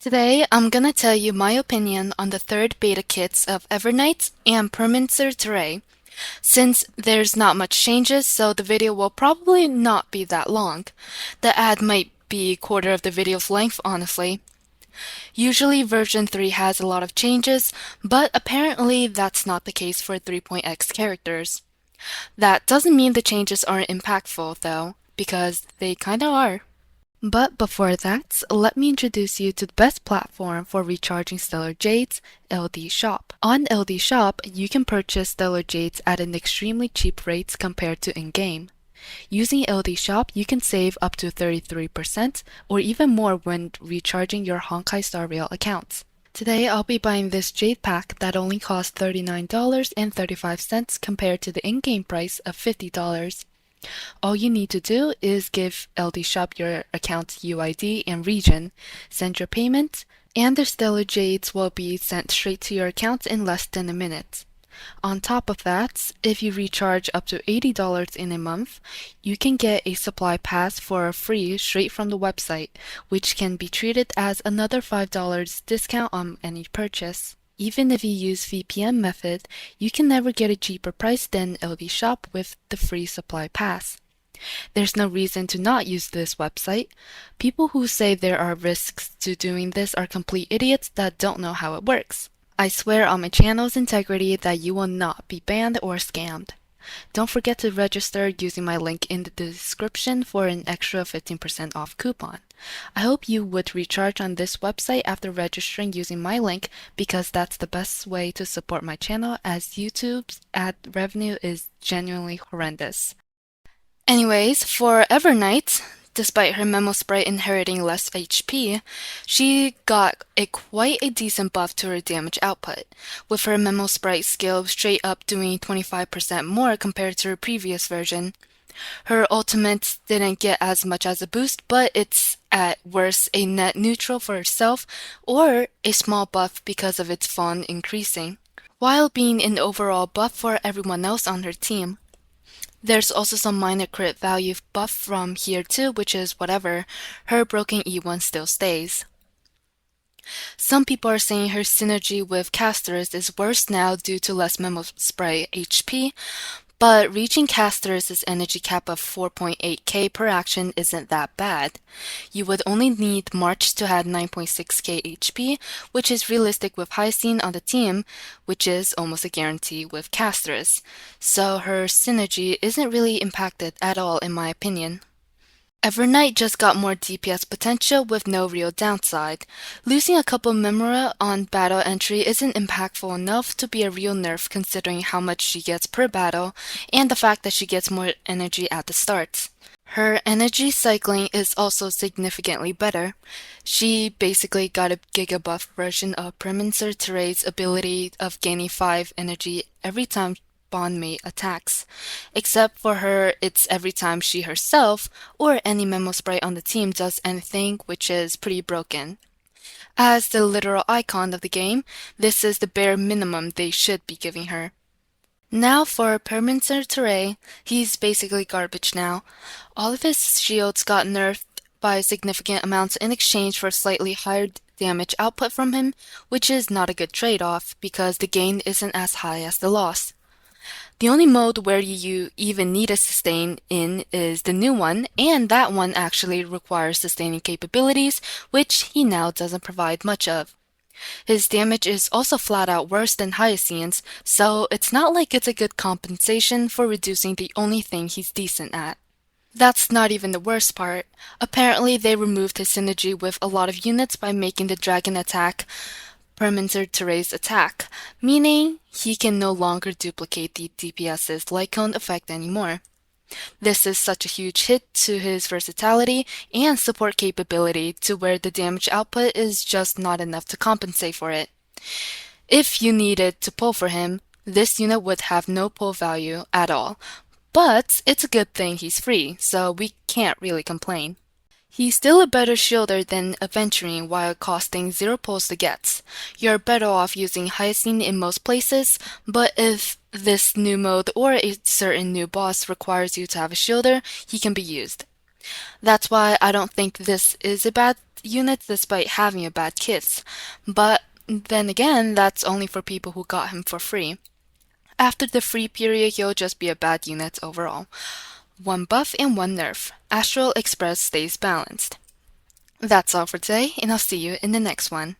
Today, I'm gonna tell you my opinion on the third beta kits of Evernight and Permanencer Terrae. Since there's not much changes, so the video will probably not be that long. The ad might be a quarter of the video's length, honestly. Usually version 3 has a lot of changes, but apparently that's not the case for 3.x characters. That doesn't mean the changes aren't impactful, though, because they kinda are. But before that, let me introduce you to the best platform for recharging Stellar Jades, LD Shop. On LD Shop, you can purchase Stellar Jades at an extremely cheap rate compared to in-game. Using LD Shop, you can save up to 33% or even more when recharging your Honkai Star Rail accounts. Today, I'll be buying this Jade pack that only costs $39.35 compared to the in-game price of $50. All you need to do is give LD Shop your account's UID and region, send your payment, and the Stellar Jades will be sent straight to your account in less than a minute. On top of that, if you recharge up to $80 in a month, you can get a supply pass for free straight from the website, which can be treated as another $5 discount on any purchase. Even if you use VPN method, you can never get a cheaper price than LD Shop with the free supply pass. There's no reason to not use this website. People who say there are risks to doing this are complete idiots that don't know how it works. I swear on my channel's integrity that you will not be banned or scammed. Don't forget to register using my link in the description for an extra 15% off coupon. I hope you would recharge on this website after registering using my link because that's the best way to support my channel as YouTube's ad revenue is genuinely horrendous. Anyways, for Evernight, despite her Memo Sprite inheriting less HP, she got quite a decent buff to her damage output, with her Memo Sprite skill straight up doing 25% more compared to her previous version. Her ultimate didn't get as much as a boost, but it's at worst a net neutral for herself or a small buff because of its fun increasing, while being an overall buff for everyone else on her team. There's also some minor crit value buff from here too, which is whatever, her broken E1 still stays. Some people are saying her synergy with Casterus is worse now due to less Memo Sprite HP, but reaching Casterus' energy cap of 4.8k per action isn't that bad. You would only need March to have 9.6k HP, which is realistic with Hyacinth on the team, which is almost a guarantee with Casterus. So her synergy isn't really impacted at all in my opinion. Evernight just got more DPS potential with no real downside. Losing a couple Memora on battle entry isn't impactful enough to be a real nerf considering how much she gets per battle and the fact that she gets more energy at the start. Her energy cycling is also significantly better. She basically got a giga buff version of Permanencer Terrae's ability of gaining 5 energy every time bondmate attacks. Except for her, it's every time she herself or any Memo Sprite on the team does anything, which is pretty broken. As the literal icon of the game, this is the bare minimum they should be giving her. Now for Permanencer Terrae, he's basically garbage now. All of his shields got nerfed by significant amounts in exchange for slightly higher damage output from him, which is not a good trade-off because the gain isn't as high as the loss. The only mode where you even need a sustain in is the new one, and that one actually requires sustaining capabilities, which he now doesn't provide much of. His damage is also flat out worse than Hyacinth's, so it's not like it's a good compensation for reducing the only thing he's decent at. That's not even the worst part. Apparently they removed his synergy with a lot of units by making the dragon attack Permanencer Terrae's attack, meaning he can no longer duplicate the DPS's Lycone effect anymore. This is such a huge hit to his versatility and support capability to where the damage output is just not enough to compensate for it. If you needed to pull for him, this unit would have no pull value at all, but it's a good thing he's free, so we can't really complain. He's still a better shielder than Aventurine while costing 0 pulls to get. You're better off using Hyacinth in most places, but if this new mode or a certain new boss requires you to have a shielder, he can be used. That's why I don't think this is a bad units despite having a bad kiss. But then again, that's only for people who got him for free. After the free period, he'll just be a bad unit overall. One buff and one nerf. Astral Express stays balanced. That's all for today, and I'll see you in the next one.